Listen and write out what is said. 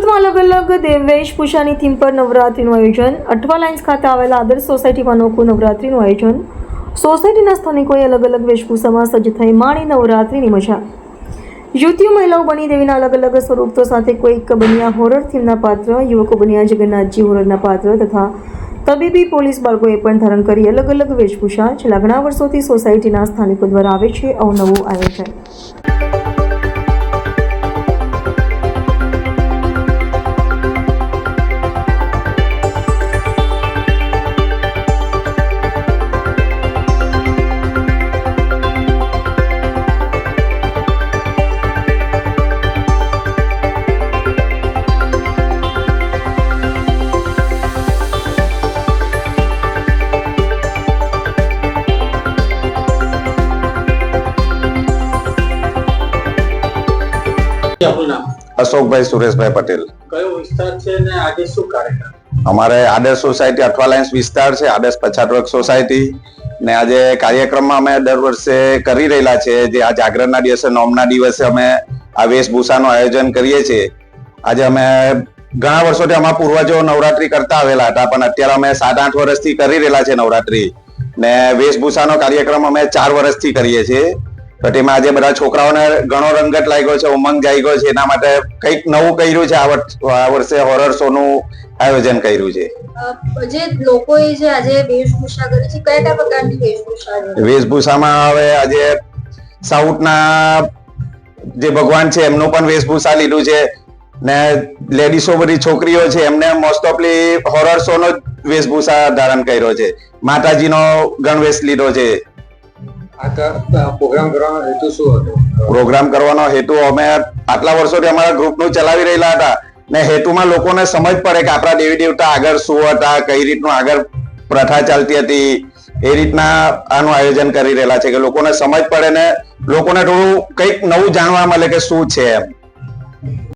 સુરતમાં અલગ અલગ વેશભૂષાની થીમ પર નવરાત્રીનું આયોજન. અઠવા લાઇન્સ ખાતે આવેલા આદર્શ સોસાયટીમાં અનોખું નવરાત્રીનું આયોજન. સોસાયટીના સ્થાનિકોએ અલગ અલગ વેશભૂષામાં સજ્જ થઈ માણી નવરાત્રીની મજા. યુવતીઓ મહિલાઓ બની દેવીના અલગ અલગ સ્વરૂપો સાથે કોઈક બન્યા હોરર થીમના પાત્ર, યુવકો બન્યા જગન્નાથજી હોરરના પાત્ર તથા તબીબી પોલીસ બાળકોએ પણ ધારણ કરી અલગ અલગ વેશભૂષા. છેલ્લા ઘણા વર્ષોથી સોસાયટીના સ્થાનિકો દ્વારા આવે છે અવનવું આયોજન. અશોકભાઈ સુરેશભાઈ પટેલ. કયો વિસ્તાર છે ને આજે શું કાર્યક્રમ? અમારે આદર્શ સોસાયટી અઠવા લાઇન્સ વિસ્તાર છે, આદર્શ પછાત વર્ગ સોસાયટી ને આજે કાર્યક્રમમાં અમે દર વર્ષે કરી રહેલા છે જે આ જાગરણના દિવસે, નોમના દિવસે અમે આ વેશભૂષાનું આયોજન કરીએ છીએ. આજે અમે ઘણા વર્ષોથી અમારા પૂર્વજો નવરાત્રી કરતા આવેલા હતા, પણ અત્યારે અમે 7-8 વર્ષથી કરી રહેલા છે નવરાત્રી ને વેશભૂષાનો કાર્યક્રમ અમે 4 વર્ષથી કરીએ છીએ. તો તેમાં આજે બધા છોકરાઓને ઘણો રંગત લાગ્યો છે, ઉમંગ જાગ્યો છે. એના માટે કંઈક નવું કર્યું છે. આ વર્ષે હોરર શો નું આયોજન કર્યું છે. જે લોકોએ જે આજે વેશભૂષા કરી છે, કયા કયા પ્રકારની વેશભૂષા છે? વેશભૂષામાં હવે આજે સાઉથના જે ભગવાન છે એમનું પણ વેશભૂષા લીધું છે ને લેડીસો બધી છોકરીઓ છે એમને મોસ્ટ ઓફલી હોરર શો નો વેશભૂષા ધારણ કર્યો છે. માતાજીનો ગણવેશ લીધો છે. પ્રોગ્રામ કરવાનો હેતુ શું હતો? પ્રોગ્રામ કરવાનો હેતુ અમે આટલા વર્ષોથી અમારા ગ્રુપનું ચલાવી રહેલા હતા ને હેતુમાં લોકોને સમજ પડે કે આપણા દેવી દેવતા આગળ શું હતા, કઈ રીતનું આગળ પ્રથા ચાલતી હતી, એ રીતના આનું આયોજન કરી રહેલા છે કે લોકોને સમજ પડે ને લોકોને થોડું કંઈક નવું જાણવા મળે કે શું છે એમ.